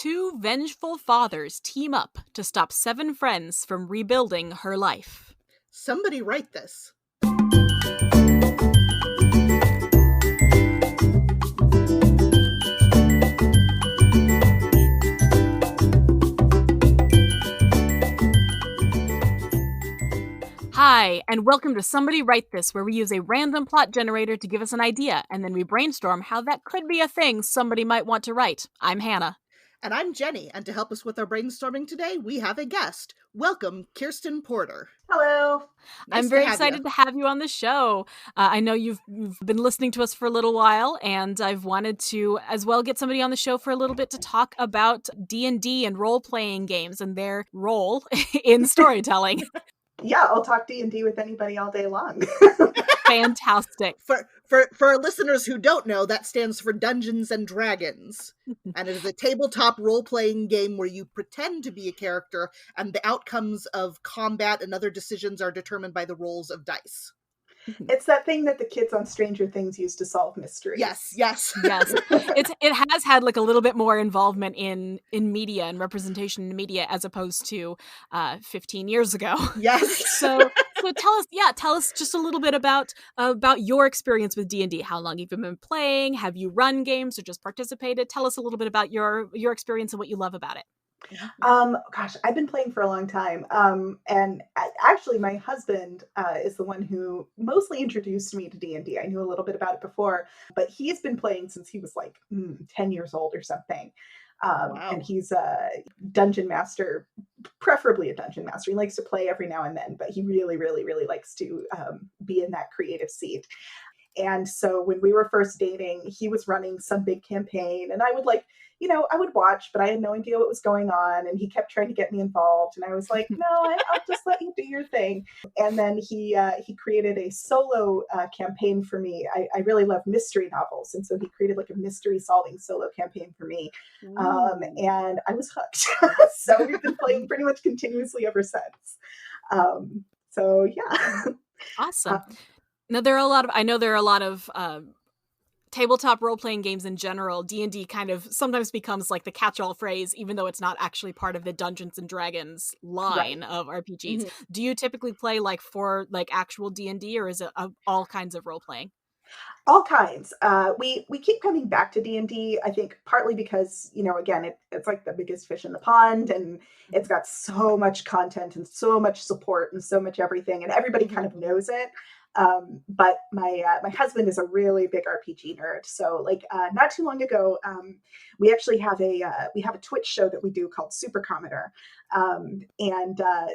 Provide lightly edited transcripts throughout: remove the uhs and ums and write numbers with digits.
Two vengeful fathers team up to stop 7 friends from rebuilding her life. Somebody write this. Hi, and welcome to Somebody Write This, where we use a random plot generator to give us an idea, and then we brainstorm how that could be a thing somebody might want to write. I'm Hannah. And I'm Jenny, and to help us with our brainstorming today, we have a guest. Welcome, Kirsten Porter. Hello. I'm very excited to have you on the show. I know you've been listening to us for a little while, and I've wanted to as well get somebody on the show for a little bit to talk about D&D and role-playing games and their role in storytelling. Yeah, I'll talk D&D with anybody all day long. Fantastic. For our listeners who don't know, that stands for Dungeons and Dragons. And it is a tabletop role-playing game where you pretend to be a character, and the outcomes of combat and other decisions are determined by the rolls of dice. It's that thing that the kids on Stranger Things used to solve mysteries. Yes. It has had like a little bit more involvement in media and representation in media as opposed to 15 years ago. Yes. So tell us just a little bit about your experience with D&D. How long you've been playing? Have you run games or just participated? Tell us a little bit about your experience and what you love about it. Gosh, I've been playing for a long time. And actually my husband is the one who mostly introduced me to D&D. I knew a little bit about it before, but he's been playing since he was like 10 years old or something. Wow. And he's a dungeon master, preferably a dungeon master. He likes to play every now and then, but he really, really, really likes to be in that creative seat. And so when we were first dating, he was running some big campaign, and I would I would watch, but I had no idea what was going on. And he kept trying to get me involved. And I was like, no, I'll just let you do your thing. And then he created a solo campaign for me. I really love mystery novels. And so he created like a mystery solving solo campaign for me. And I was hooked. So we've been playing pretty much continuously ever since. So yeah. Awesome. Now, there are a lot of tabletop role-playing games in general. D&D kind of sometimes becomes like the catch-all phrase, even though it's not actually part of the Dungeons and Dragons line of RPGs. Mm-hmm. Do you typically play like for like actual D&D, or is it all kinds of role-playing? All kinds. We keep coming back to D&D, I think partly because, again, it's like the biggest fish in the pond, and it's got so much content and so much support and so much everything, and everybody kind of knows it. But my husband is a really big RPG nerd. So not too long ago, we actually have we have a Twitch show that we do called Supercometer.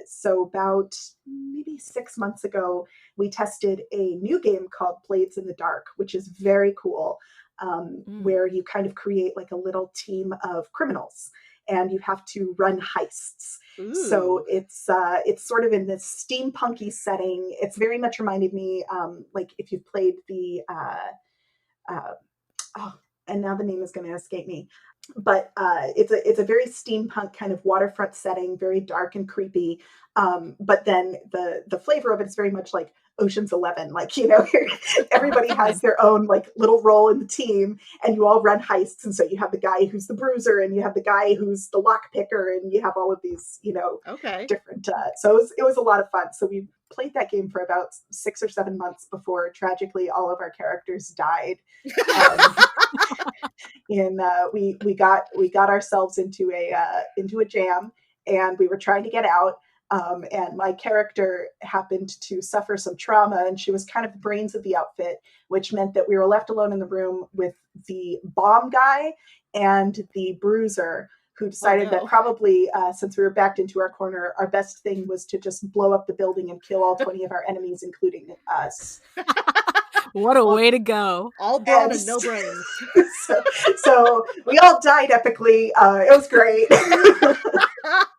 So about maybe 6 months ago, we tested a new game called Blades in the Dark, which is very cool, where you kind of create like a little team of criminals, and you have to run heists. Ooh. So it's sort of in this steampunky setting. It's very much reminded me, like if you've played the, and now the name is going to escape me, but it's a very steampunk kind of waterfront setting, very dark and creepy. But then the flavor of it is very much like Ocean's 11, everybody has their own like little role in the team, and you all run heists. And so you have the guy who's the bruiser, and you have the guy who's the lock picker, and you have all of these, different. So it was a lot of fun. So we played that game for about 6 or 7 months before tragically all of our characters died. We got ourselves into a jam, and we were trying to get out. And my character happened to suffer some trauma, and she was kind of the brains of the outfit, which meant that we were left alone in the room with the bomb guy and the bruiser, who decided that probably, since we were backed into our corner, our best thing was to just blow up the building and kill all 20 of our enemies, including us. What a way to go. All blood and no brains. So we all died epically. It was great.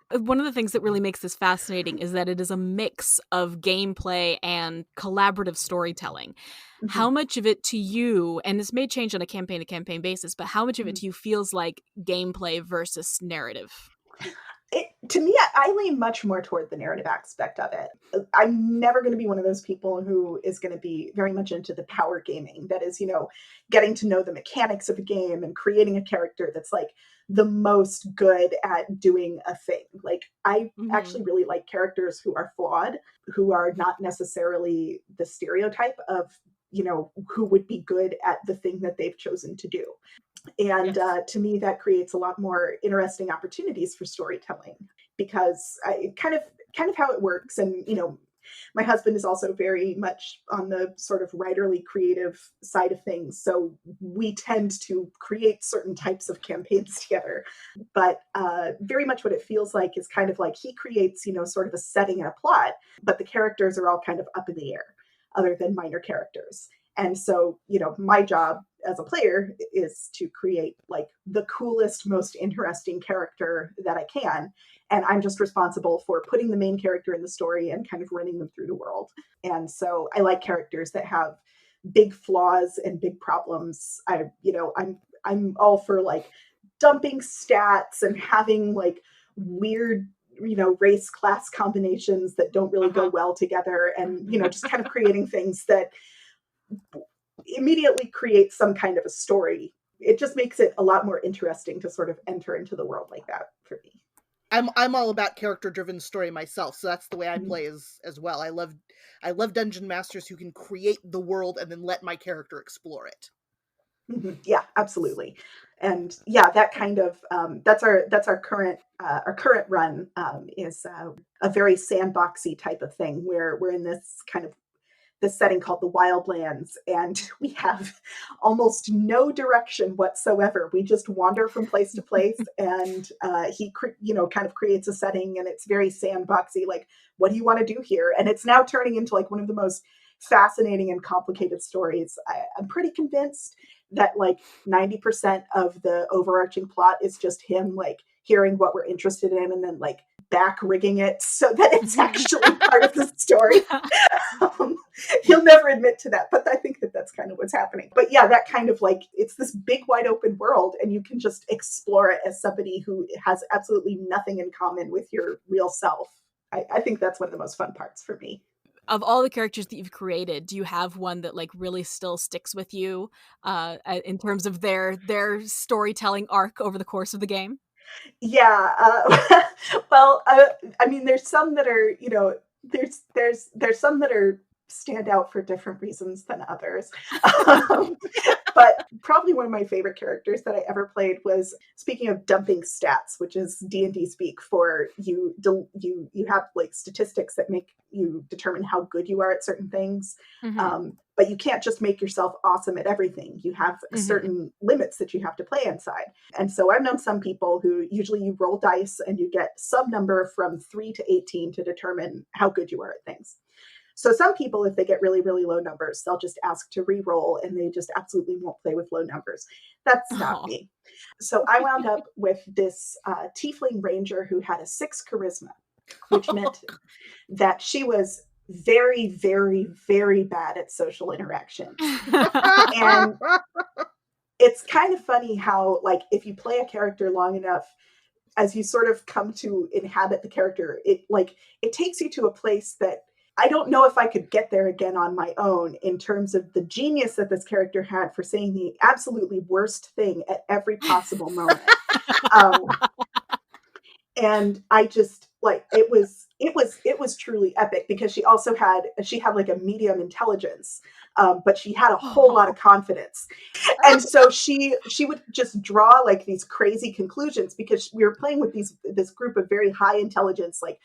One of the things that really makes this fascinating is that it is a mix of gameplay and collaborative storytelling. Mm-hmm. How much of it to you, and this may change on a campaign-to-campaign basis, but how much of it to you feels like gameplay versus narrative? To me, I lean much more toward the narrative aspect of it. I'm never going to be one of those people who is going to be very much into the power gaming. That is, getting to know the mechanics of a game and creating a character that's like the most good at doing a thing. Like, I Mhm. actually really like characters who are flawed, who are not necessarily the stereotype of, who would be good at the thing that they've chosen to do. And Yes. to me, that creates a lot more interesting opportunities for storytelling, because kind of how it works. And my husband is also very much on the sort of writerly creative side of things, so we tend to create certain types of campaigns together. But very much what it feels like is kind of like he creates sort of a setting and a plot, but the characters are all kind of up in the air, other than minor characters. And so, my job as a player is to create like the coolest, most interesting character that I can. And I'm just responsible for putting the main character in the story and kind of running them through the world. And so I like characters that have big flaws and big problems. I'm all for like dumping stats and having like weird race class combinations that don't really go Uh-huh. well together, and just kind of creating things that immediately create some kind of a story. It just makes it a lot more interesting to sort of enter into the world like that for me. I'm all about character driven story myself, so that's the way I Mhm. play as well. I love dungeon masters who can create the world and then let my character explore it. Mhm. Yeah, absolutely. And yeah, that kind of that's our current run, is a very sandboxy type of thing, where we're in this setting called the Wildlands, and we have almost no direction whatsoever. We just wander from place to place, and kind of creates a setting, and it's very sandboxy. Like, what do you want to do here? And it's now turning into like one of the most fascinating and complicated stories. I'm pretty convinced that like 90% of the overarching plot is just him like hearing what we're interested in and then like back rigging it so that it's actually part of the story. um, he'll never admit to that, but I think that that's kind of what's happening. But yeah, that kind of like, it's this big wide open world, and you can just explore it as somebody who has absolutely nothing in common with your real self. I think that's one of the most fun parts for me. Of all the characters that you've created, do you have one that like really still sticks with you in terms of their storytelling arc over the course of the game? Yeah. Well, I mean, there's some that are, there's some that are stand out for different reasons than others. Um, but probably one of my favorite characters that I ever played was, speaking of dumping stats, which is D&D speak for you have like statistics that make you determine how good you are at certain things. Mhm. But you can't just make yourself awesome at everything. You have Mhm. certain limits that you have to play inside. And so I've known some people who usually you roll dice and you get some number from 3 to 18 to determine how good you are at things. So some people, if they get really, really low numbers, they'll just ask to re-roll, and they just absolutely won't play with low numbers. That's not Oh. me. So I wound up with this tiefling ranger who had a 6 charisma, which meant that she was very, very, very bad at social interactions. And it's kind of funny how, like, if you play a character long enough, as you sort of come to inhabit the character, it takes you to a place that I don't know if I could get there again on my own, in terms of the genius that this character had for saying the absolutely worst thing at every possible moment. Um, and I just like, it was truly epic, because she had like a medium intelligence, but she had a whole lot of Oh. confidence. And so she would just draw like these crazy conclusions, because we were playing with this group of very high intelligence, like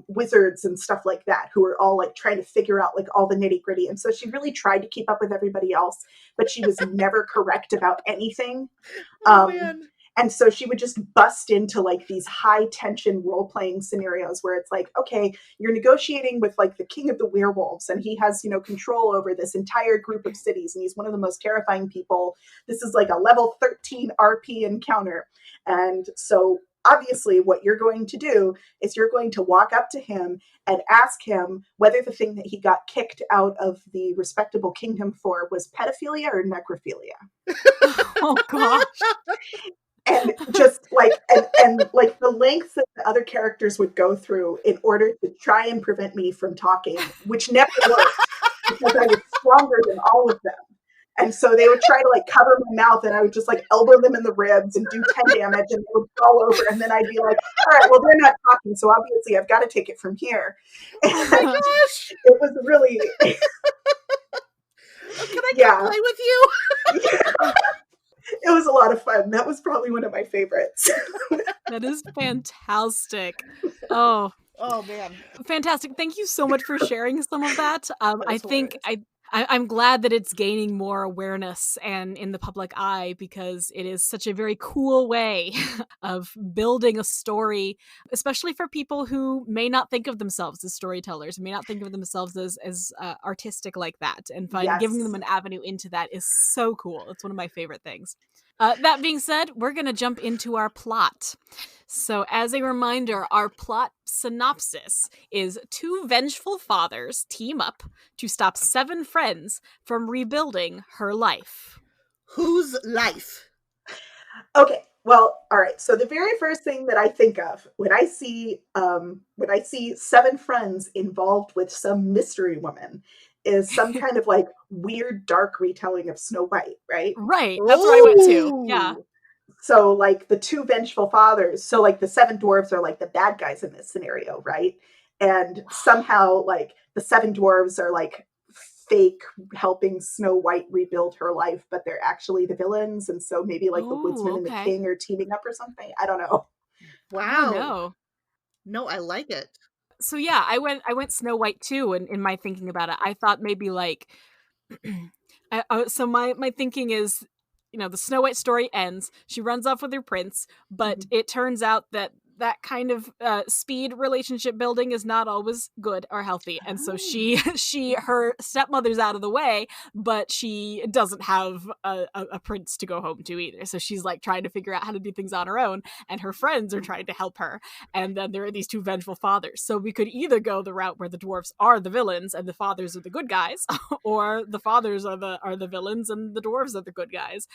wizards and stuff like that, who were all like trying to figure out like all the nitty gritty. And so she really tried to keep up with everybody else, but she was never correct about anything. Oh um, man. and so she would just bust into like these high tension role playing scenarios where it's like, okay, you're negotiating with like the king of the werewolves, and he has, control over this entire group of cities, and he's one of the most terrifying people. This is like a level 13 RP encounter. And so obviously what you're going to do is you're going to walk up to him and ask him whether the thing that he got kicked out of the respectable kingdom for was pedophilia or necrophilia. Oh gosh. And just like and like the lengths that the other characters would go through in order to try and prevent me from talking, which never worked because I was stronger than all of them. And so they would try to like cover my mouth, and I would just like elbow them in the ribs and do 10 damage, and they would fall over. And then I'd be like, all right, well, they're not talking. So obviously I've got to take it from here. Oh my gosh. It was really, Can I yeah, come play with you? it was a lot of fun. That was probably one of my favorites. That is fantastic. Oh, Oh man. fantastic. Thank you so much for sharing some of that. I was think I'm glad that it's gaining more awareness and in the public eye, because it is such a very cool way of building a story, especially for people who may not think of themselves as storytellers, may not think of themselves as artistic like that, and giving them Yes. an avenue into that is so cool. It's one of my favorite things. That being said, we're going to jump into our plot. So, as a reminder, our plot synopsis is two vengeful fathers team up to stop 7 friends from rebuilding her life. Whose life? Okay. Well, all right. So the very first thing that I think of when I see 7 friends involved with some mystery woman is some kind of like weird dark retelling of Snow White, right? Right. That's where I went to. Yeah. Ooh. So like the two vengeful fathers, so like the 7 dwarves are like the bad guys in this scenario, right? And somehow like the 7 dwarves are like fake helping Snow White rebuild her life, but they're actually the villains. And so maybe like the Ooh, woodsman and the okay. king are teaming up or something. I don't know. Wow. No. No, I like it. So yeah, I went Snow White too, and in my thinking about it, I thought maybe like so my thinking is, the Snow White story ends. She runs off with her prince, but it turns out that that kind of speed relationship building is not always good or healthy, and so her stepmother's out of the way, but she doesn't have a prince to go home to either. So she's like trying to figure out how to do things on her own, and her friends are trying to help her. And then there are these two vengeful fathers. So we could either go the route where the dwarfs are the villains and the fathers are the good guys, or the fathers are the villains and the dwarves are the good guys.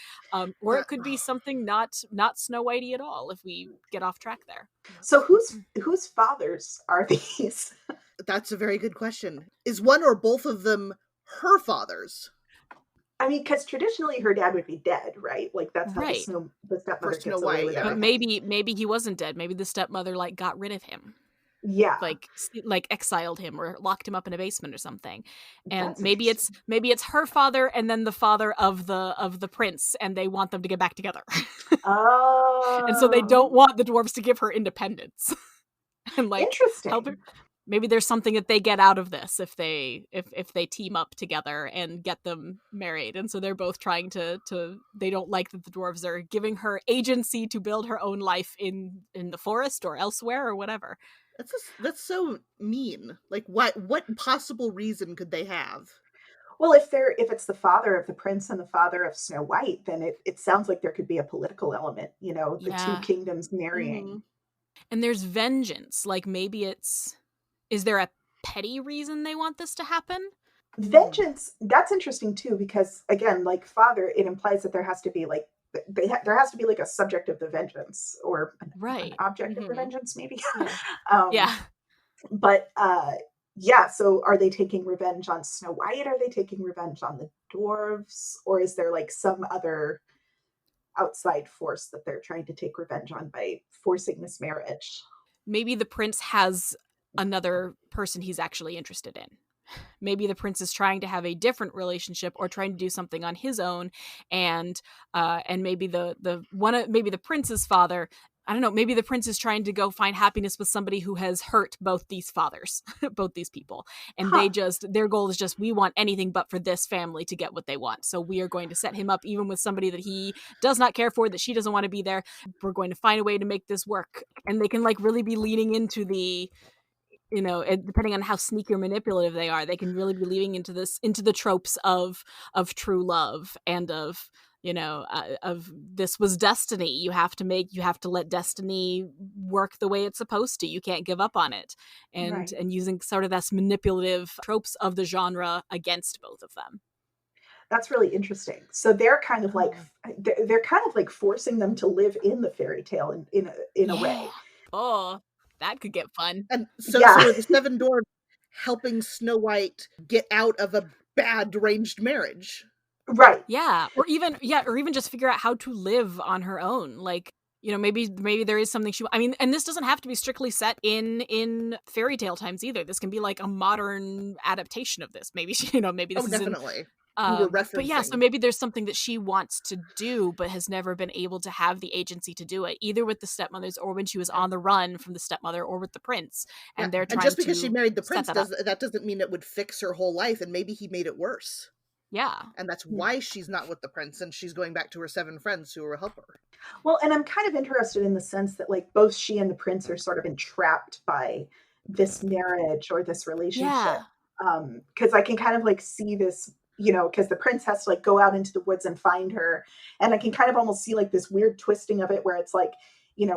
Or it could be something not Snow Whitey at all if we get off track there. So whose fathers are these? That's a very good question. Is one or both of them her fathers? I mean, because traditionally her dad would be dead, right? Like that's how Right. the stepmother For Snow gets away White, with yeah. But everything. maybe he wasn't dead. Maybe the stepmother like got rid of him, Yeah, like exiled him or locked him up in a basement or something. And that's maybe it's her father and then the father of the prince, and they want them to get back together. And so they don't oh, want the dwarves to give her independence and like help her. interesting. Maybe there's something that they get out of this if they team up together and get them married. And so they're both trying to they don't like that the dwarves are giving her agency to build her own life in the forest or elsewhere or whatever. That's so mean. Like, what possible reason could they have? Well, if it's the father of the prince and the father of Snow White, then it sounds like there could be a political element, the two Yeah. kingdoms Mhm. marrying. And there's vengeance. Like maybe is there a petty reason they want this to happen? Vengeance, that's interesting too, because again, like father, it implies that there has to be like there has to be like a subject of the vengeance or an Right. object of the vengeance, maybe. Yeah. um, Yeah. but yeah, so are they taking revenge on Snow White? Are they taking revenge on the dwarves? Or is there like some other outside force that they're trying to take revenge on by forcing this marriage? Maybe the prince has another person he's actually interested in. Maybe the prince is trying to have a different relationship or trying to do something on his own, and maybe maybe the prince's father, I don't know, maybe the prince is trying to go find happiness with somebody who has hurt both these fathers, both these people, and Huh. their goal is just, we want anything but for this family to get what they want, so we are going to set him up even with somebody that he does not care for, that she doesn't want to be there. We're going to find a way to make this work. And they can like really be leaning into the, depending on how sneaky or manipulative they are, they can really be leaning into the tropes of true love and of, of this was destiny. You have to let destiny work the way it's supposed to. You can't give up on it. And Right. using sort of this manipulative tropes of the genre against both of them. That's really interesting. So they're kind of like they're kind of like forcing them to live in the fairy tale in a Yeah. way. Oh, that could get fun. And so Yeah. are the seven dwarfs helping Snow White get out of a bad deranged marriage. Right. Yeah, or even just figure out how to live on her own. Like, maybe there is something I mean, and this doesn't have to be strictly set in fairy tale times either. This can be like a modern adaptation of this. Maybe maybe this Oh, isn't. definitely. We were But yeah, so referencing. maybe there's something that she wants to do, but has never been able to have the agency to do it, either with the stepmothers or when she was on the run from the stepmother or with the prince. Yeah. And they're And trying just because she to married the set prince that up. that doesn't mean it would fix her whole life, and maybe he made it worse. Yeah. And that's why she's not with the prince, and she's going back to her seven friends who will help her. Well, and I'm kind of interested in the sense that like both she and the prince are sort of entrapped by this marriage or this relationship. Yeah. Because I can kind of like see this, because the prince has to like go out into the woods and find her. And I can kind of almost see like this weird twisting of it where it's like,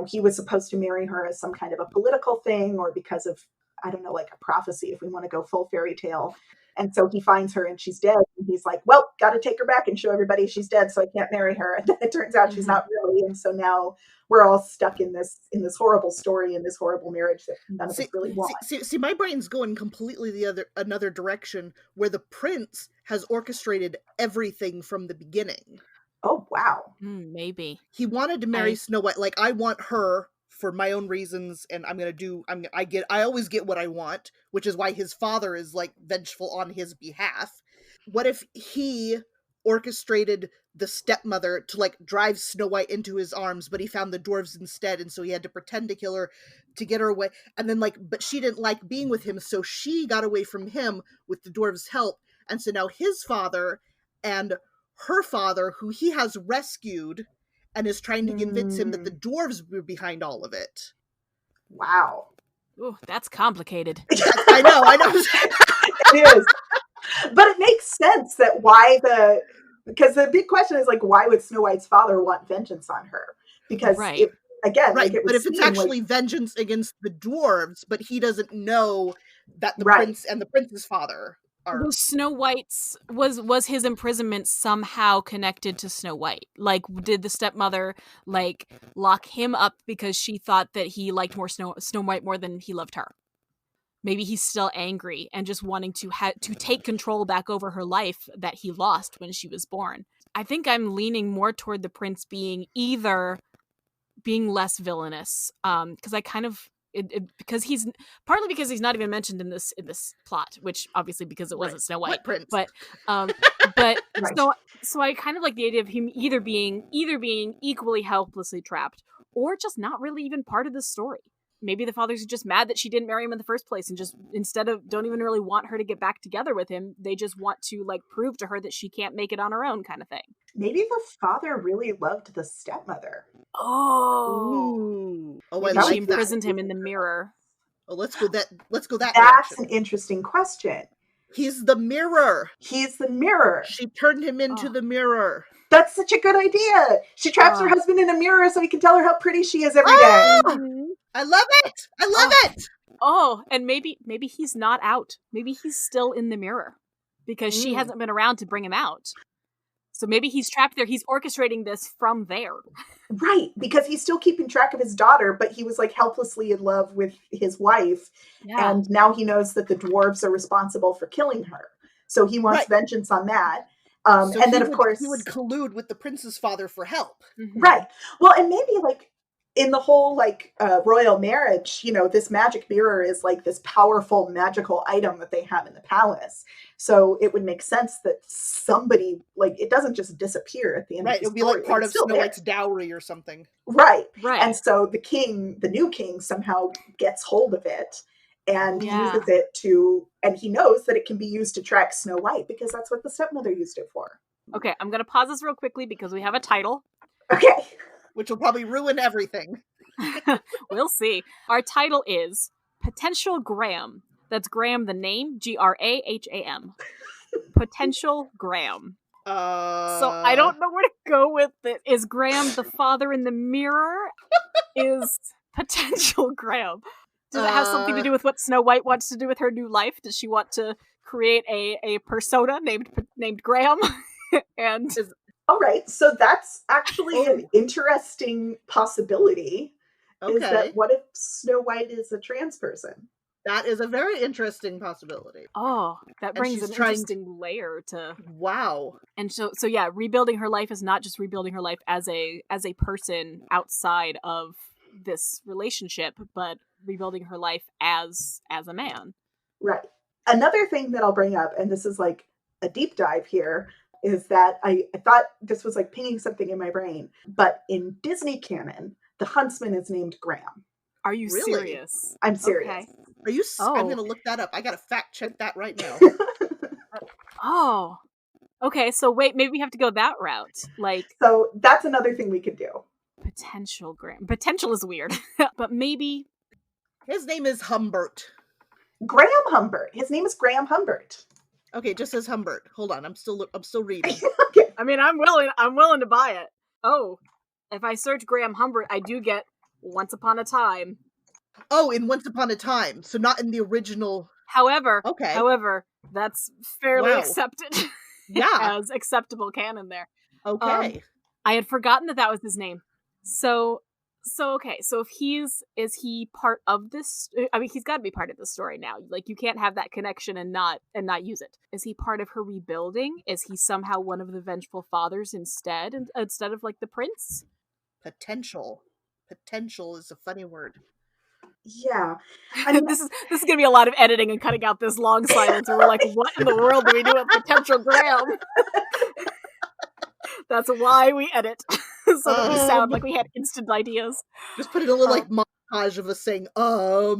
he was supposed to marry her as some kind of a political thing or because of, I don't know, like a prophecy, if we want to go full fairy tale. And so he finds her and she's dead. And he's like, well, got to take her back and show everybody she's dead. So I can't marry her. And then it turns out she's not really. And so now we're all stuck in this horrible story, in this horrible marriage that none of us really want. See, my brain's going completely another direction where the prince has orchestrated everything from the beginning. Oh, wow. Maybe. He wanted to marry Snow White. Like, I want her for my own reasons, and I always get what I want, which is why his father is like vengeful on his behalf. What if he orchestrated the stepmother to like drive Snow White into his arms, but he found the dwarves instead, and so he had to pretend to kill her to get her away, and then but she didn't like being with him, so she got away from him with the dwarves' help, and so now his father and her father, who he has rescued, and is trying to convince him that the dwarves were behind all of it. Wow. Ooh, that's complicated. I know. It is. But it makes sense that because the big question is like, why would Snow White's father want vengeance on her? Because right. But if it's actually vengeance against the dwarves, but he doesn't know that the prince and the prince's father are. Was Snow White's was his imprisonment somehow connected to Snow White? Like, did the stepmother like lock him up because she thought that he liked more Snow White more than he loved her? Maybe he's still angry and just wanting to take control back over her life that he lost when she was born. I think I'm leaning more toward the prince being less villainous, because I kind of because he's not even mentioned in this plot, which obviously because it wasn't Snow White, prince? But so I kind of like the idea of him either being equally helplessly trapped or just not really even part of the story. Maybe the father's just mad that she didn't marry him in the first place, and just instead of don't even really want her to get back together with him, they just want to like prove to her that she can't make it on her own, kind of thing. Maybe the father really loved the stepmother. Oh, maybe she imprisoned him in the mirror. Oh, let's go that That's direction. An interesting question. He's the mirror. He's the mirror. She turned him into the mirror. That's such a good idea. She traps her husband in a mirror so he can tell her how pretty she is every day. I love it. I love it. Oh, and maybe he's not out. Maybe he's still in the mirror because she hasn't been around to bring him out. So maybe he's trapped there. He's orchestrating this from there. Right, because he's still keeping track of his daughter, but he was like helplessly in love with his wife. Yeah. And now he knows that the dwarves are responsible for killing her. So he wants vengeance on that. So and then, of course, he would collude with the prince's father for help. Mm-hmm. Right. Well, and maybe like in the whole like royal marriage, this magic mirror is like this powerful magical item that they have in the palace. So it would make sense that somebody, like, it doesn't just disappear at the end of the story. It would be like part of Snow White's dowry or something. Right. And so the new king somehow gets hold of it and uses it and he knows that it can be used to track Snow White because that's what the stepmother used it for. Okay, I'm going to pause this real quickly because we have a title. Okay. Which will probably ruin everything. We'll see. Our title is Potential Graham. That's Graham the name, Graham. Potential Graham. So I don't know where to go with it. Is Graham the father in the mirror? Is Potential Graham? Does it have something to do with what Snow White wants to do with her new life? Does she want to create a persona named Graham? And All right, so that's actually an Oh, interesting possibility. Is that okay. what if Snow White is a trans person? That is a very interesting possibility. oh, that And brings she's an trying to, interesting layer to. wow. And so yeah, rebuilding her life is not just rebuilding her life as a person outside of this relationship, but rebuilding her life as a man. Right. Another thing that I'll bring up, and this is like a deep dive here, is that I thought this was like pinging something in my brain, but in Disney canon, the huntsman is named Graham. Are you Really? serious? I'm serious. Okay. Are you? I'm Oh. gonna look that up. I gotta fact check that right now. Oh. Okay, so wait, maybe we have to go that route. Like So that's another thing we could do. potential Graham. Potential is weird. But maybe His name is Humbert. Graham Humbert. His name is Graham Humbert. Okay, it just says Humbert. Hold on, I'm still reading. Okay. I mean I'm willing to buy it. Oh. If I search Graham Humbert, I do get Once Upon a Time. Oh, in Once Upon a Time, so not in the original. However, Okay. that's fairly Wow. accepted Yeah. as acceptable canon there. Okay. I had forgotten that was his name. So okay. So if is he part of this? I mean, he's got to be part of the story now. Like you can't have that connection and not use it. Is he part of her rebuilding? Is he somehow one of the vengeful fathers instead of like the prince? Potential. Potential is a funny word. Yeah. I mean, This is gonna be a lot of editing and cutting out this long silence where we're like, what in the world do we do with potential Graham? That's why we edit. So that we sound like we had instant ideas. Just put in a little like Um, montage of us saying I'll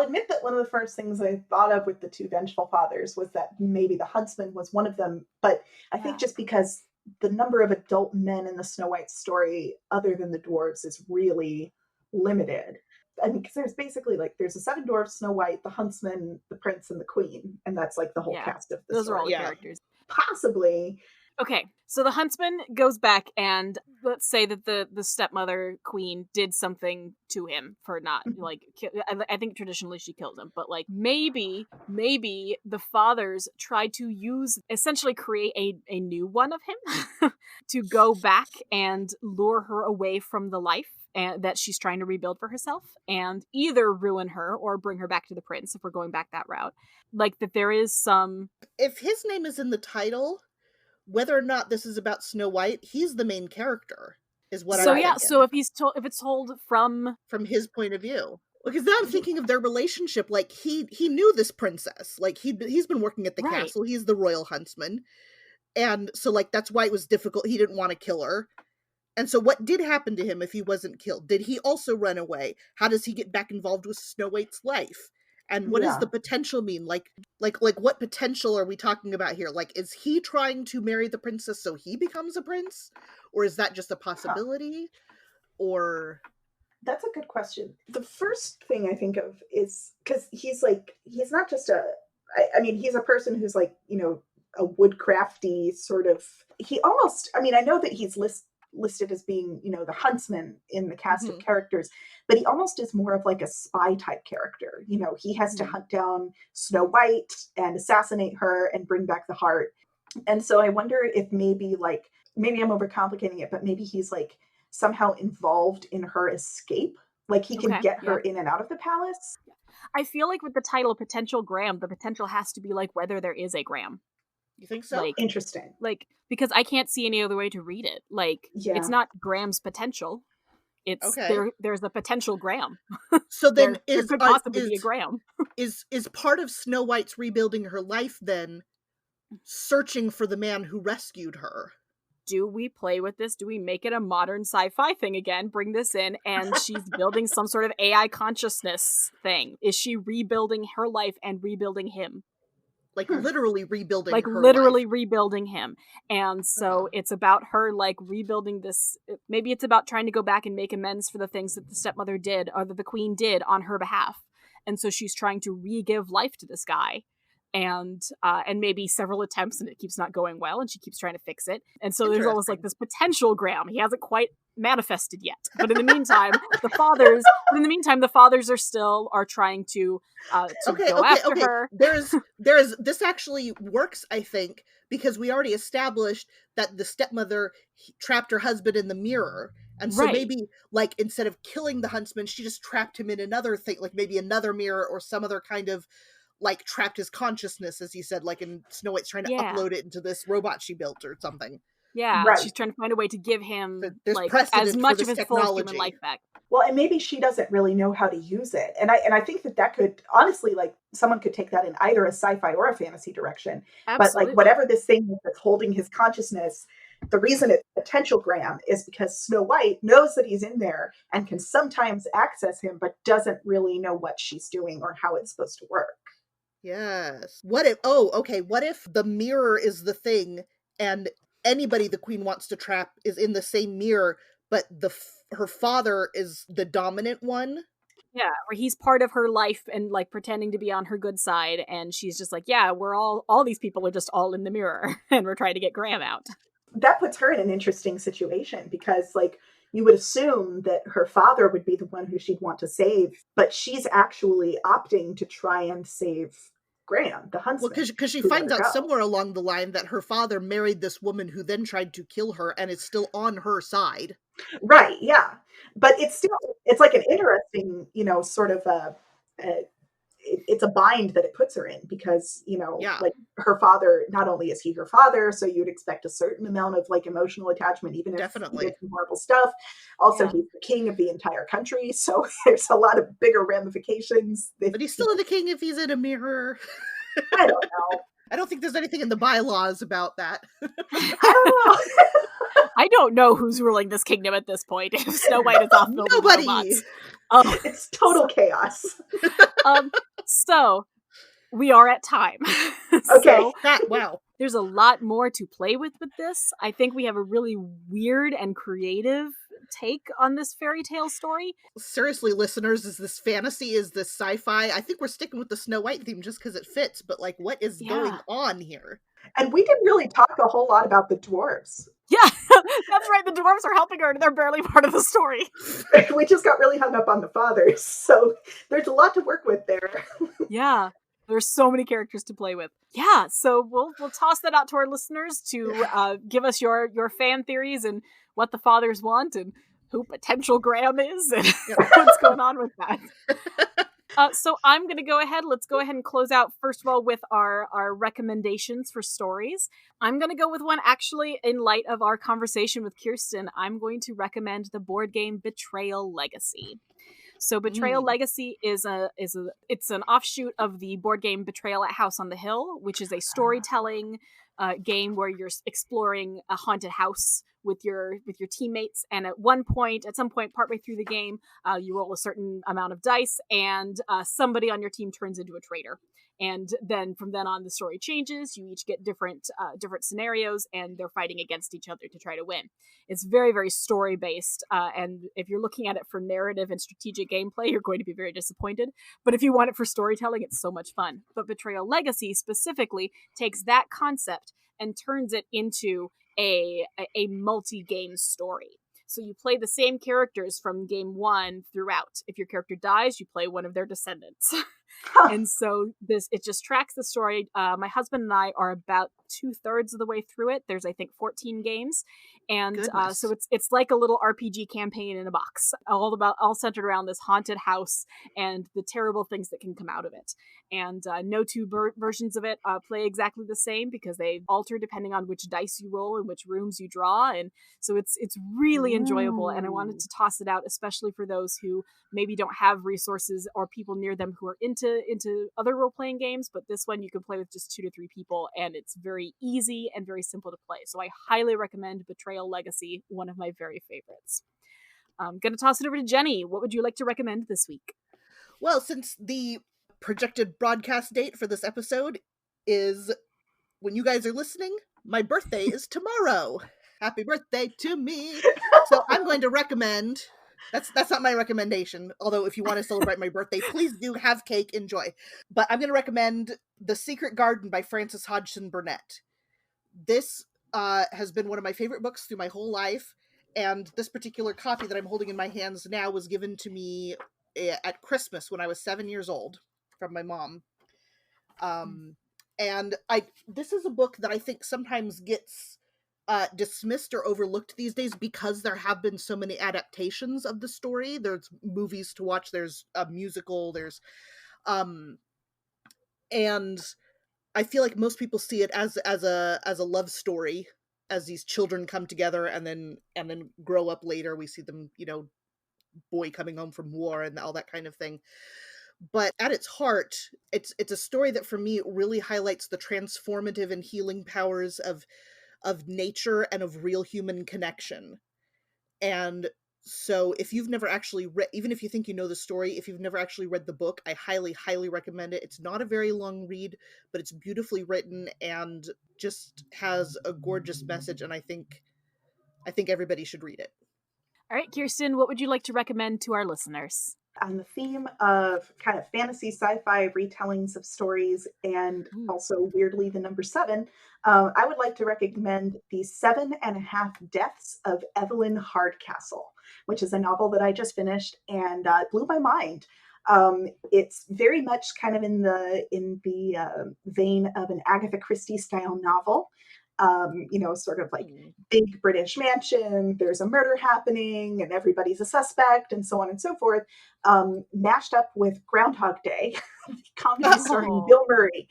admit that one of the first things I thought of with the two vengeful fathers was that maybe the huntsman was one of them, but I think just because the number of adult men in the Snow White story, other than the dwarves, is really limited. I mean, because there's basically like there's the seven dwarfs, Snow White, the huntsman, the prince, and the queen, and that's like the whole Yeah, cast of the those are story. all the Yeah. characters. Possibly, Okay, so the huntsman goes back, and let's say that the stepmother queen did something to him for not like. I think traditionally she killed him, but like maybe the fathers tried to essentially create a new one of him to go back and lure her away from the life and that she's trying to rebuild for herself, and either ruin her or bring her back to the prince if we're going back that route. Like that there is some. If his name is in the title, whether or not this is about Snow White, he's the main character, is what So I'm yeah, thinking. so if it's told from his point of view. Because now I'm thinking of their relationship. Like he knew this princess. Like he's been working at the Right. castle. He's the royal huntsman, and so like that's why it was difficult. He didn't want to kill her. And so what did happen to him if he wasn't killed? Did he also run away? How does he get back involved with Snow White's life? And what does Yeah. the potential mean? Like what potential are we talking about here? Like is he trying to marry the princess so he becomes a prince? Or is that just a possibility? Or That's a good question. The first thing I think of is because he's not just I mean, he's a person who's like, a woodcrafty sort of, he almost, I mean, I know that he's listed as being, the huntsman in the cast of characters, but he almost is more of like a spy type character. He has to hunt down Snow White and assassinate her and bring back the heart. And so I wonder if maybe I'm overcomplicating it, but maybe he's like somehow involved in her escape. Like he can get her in and out of the palace. I feel like with the title Potential Graham, the potential has to be like whether there is a Graham. You think so? Like, interesting. Like, because I can't see any other way to read it. Like, it's not Graham's potential. It's there's a potential Graham. So then there could possibly be a Graham. is part of Snow White's rebuilding her life then searching for the man who rescued her? Do we play with this? Do we make it a modern sci-fi thing again? Bring this in, and she's building some sort of AI consciousness thing. Is she rebuilding her life and rebuilding him? Like literally rebuilding like her literally life. Rebuilding him. And so it's about her like rebuilding this. Maybe it's about trying to go back and make amends for the things that the stepmother did or that the queen did on her behalf. And so she's trying to re-give life to this guy. and maybe several attempts, and it keeps not going well, and she keeps trying to fix it. And so there's always like Interesting. this potential Graham. He hasn't quite manifested yet, but in the meantime, the fathers are trying to Okay, go okay, after okay. her. There's this actually works, I think, because we already established that the stepmother trapped her husband in the mirror. And so Right. maybe, like, instead of killing the huntsman, she just trapped him in another thing, like maybe another mirror or some other kind of, like, trapped his consciousness, as you said, like in Snow White's trying to Yeah. upload it into this robot she built or something. Yeah, Right. she's trying to find a way to give him There's like as precedent for much of this his full human technology. life back. Well, and maybe she doesn't really know how to use it. And I think that could honestly, like, someone could take that in either a sci-fi or a fantasy direction. But like Absolutely. whatever this thing is that's holding his consciousness, the reason it's potential Graham is because Snow White knows that he's in there and can sometimes access him, but doesn't really know what she's doing or how it's supposed to work. Yes. What if, what if the mirror is the thing and anybody the queen wants to trap is in the same mirror, but her father is the dominant one? Yeah, where he's part of her life and like pretending to be on her good side, and she's just like, yeah, we're all these people are just all in the mirror, and we're trying to get Graham out. That puts her in an interesting situation because, like, you would assume that her father would be the one who she'd want to save, but she's actually opting to try and save Graham, the Well, huntsman, because she who let finds her out go. somewhere along the line that her father married this woman who then tried to kill her and is still on her side. Right, yeah. But it's like an interesting, sort of a it's a bind that it puts her in because, Yeah, like her father, not only is he her father, so you'd expect a certain amount of like emotional attachment, even if he did definitely. some horrible stuff. Also, Yeah. he's the king of the entire country, so there's a lot of bigger ramifications. If But he's still the king if he's in a mirror. I don't know. I don't think there's anything in the bylaws about that. I don't know. I don't know who's ruling this kingdom at this point. If Snow White is off building Nobody. robots. Oh, It's total chaos. so we are at time. Okay. So Wow. there's a lot more to play with this. I think we have a really weird and creative take on this fairy tale story. Seriously, listeners, is this fantasy? Is this sci-fi? I think we're sticking with the Snow White theme just because it fits, but like, what is going on here? And we didn't really talk a whole lot about the dwarves. Yeah, that's right. The dwarves are helping her, and they're barely part of the story. We just got really hung up on the fathers, so there's a lot to work with there. Yeah, there's so many characters to play with. Yeah, so we'll toss that out to our listeners to give us your fan theories and what the fathers want and who potential Graham is and what's going on with that. So I'm going to go ahead. Let's go ahead and close out, first of all, with our recommendations for stories. I'm going to go with one, actually, in light of our conversation with Kirsten. I'm going to recommend the board game Betrayal Legacy. So Betrayal Legacy is it's an offshoot of the board game Betrayal at House on the Hill, which is a storytelling game where you're exploring a haunted house with your teammates, and at some point partway through the game, you roll a certain amount of dice, and somebody on your team turns into a traitor. And then from then on, the story changes. You each get different scenarios, and they're fighting against each other to try to win. It's very, very story based, and if you're looking at it for narrative and strategic gameplay, you're going to be very disappointed. But if you want it for storytelling, it's so much fun. But Betrayal Legacy specifically takes that concept and turns it into a multi-game story. So you play the same characters from game one throughout. If your character dies, you play one of their descendants. And so it just tracks the story. My husband and I are about 2/3 of the way through it. There's, I think, 14 games, and so it's like a little RPG campaign in a box, all centered around this haunted house and the terrible things that can come out of it. And no two versions of it play exactly the same because they alter depending on which dice you roll and which rooms you draw. And so it's really enjoyable. And I wanted to toss it out, especially for those who maybe don't have resources or people near them who are into other role-playing games, but this one you can play with just 2 to 3 people, and it's very easy and very simple to play. So I highly recommend Betrayal Legacy, one of my very favorites. I'm going to toss it over to Jenny. What would you like to recommend this week? Well, since the projected broadcast date for this episode is when you guys are listening, my birthday is tomorrow. Happy birthday to me. So I'm going to recommend That's not my recommendation. Although if you want to celebrate my birthday, please do have cake, enjoy. But I'm going to recommend The Secret Garden by Frances Hodgson Burnett. This has been one of my favorite books through my whole life, and this particular copy that I'm holding in my hands now was given to me at Christmas when I was 7 years old from my mom. And this is a book that I think sometimes gets dismissed or overlooked these days because there have been so many adaptations of the story. There's movies to watch, there's a musical, there's and I feel like most people see it as a love story, as these children come together and then grow up later. We see them, boy coming home from war and all that kind of thing. But at its heart, it's a story that for me really highlights the transformative and healing powers of nature and of real human connection. And so if you've never actually read, even if you think you know the story, if you've never actually read the book, I highly, highly recommend it. It's not a very long read, but it's beautifully written and just has a gorgeous message. And I think everybody should read it. All right, Kirsten, what would you like to recommend to our listeners? On the theme of kind of fantasy sci-fi retellings of stories, and also weirdly the number 7, I would like to recommend The 7.5 Deaths of Evelyn Hardcastle, which is a novel that I just finished and blew my mind. It's very much kind of in the vein of an Agatha Christie style novel. Sort of like big British mansion, there's a murder happening and everybody's a suspect and so on and so forth, mashed up with Groundhog Day, comedy starring Bill Murray,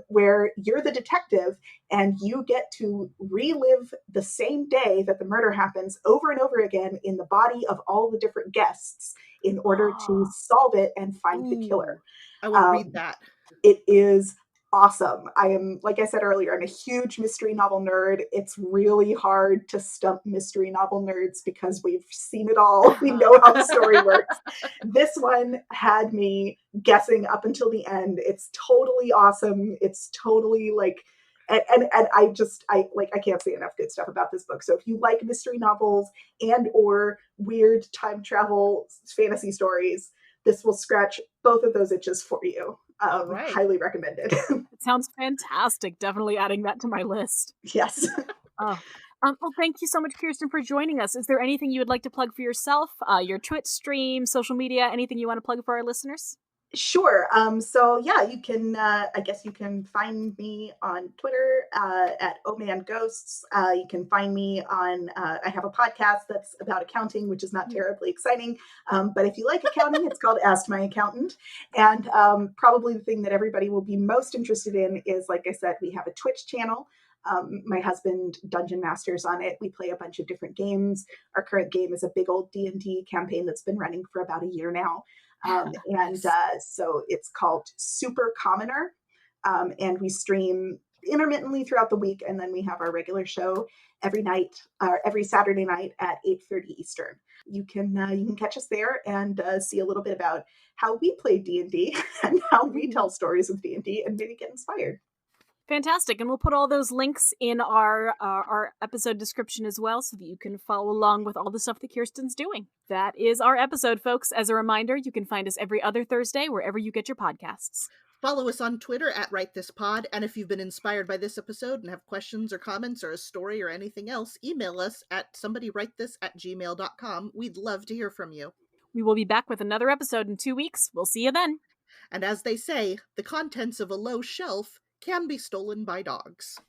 where you're the detective and you get to relive the same day that the murder happens over and over again in the body of all the different guests in order to solve it and find the killer. I want to read that. It is awesome. I am, like I said earlier, I'm a huge mystery novel nerd. It's really hard to stump mystery novel nerds because we've seen it all. We know how the story works. This one had me guessing up until the end. It's totally awesome. It's totally like, and I can't say enough good stuff about this book. So if you like mystery novels and or weird time travel fantasy stories, this will scratch both of those itches for you. Right. Highly recommended. It sounds fantastic. Definitely adding that to my list. Yes. Well, thank you so much, Kirsten, for joining us. Is there anything you would like to plug for yourself, your Twitch stream, social media, anything you want to plug for our listeners? Sure. So yeah, you can, I guess you can find me on Twitter at OhManGhosts. You can find me on, I have a podcast that's about accounting, which is not terribly exciting. But if you like accounting, it's called Ask My Accountant. And probably the thing that everybody will be most interested in is, like I said, we have a Twitch channel. My husband Dungeon Masters on it. We play a bunch of different games. Our current game is a big old D&D campaign that's been running for about a year now. So it's called Super Commoner, and we stream intermittently throughout the week, and then we have our regular show every Saturday night at 8:30 Eastern. You can catch us there and see a little bit about how we play D&D and how we tell stories with D&D and maybe get inspired. Fantastic. And we'll put all those links in our episode description as well so that you can follow along with all the stuff that Kirsten's doing. That is our episode, folks. As a reminder, you can find us every other Thursday wherever you get your podcasts. Follow us on Twitter at WriteThisPod, and if you've been inspired by this episode and have questions or comments or a story or anything else, email us at somebodywritethis@gmail.com. We'd love to hear from you. We will be back with another episode in 2 weeks. We'll see you then. And as they say, the contents of a low shelf can be stolen by dogs.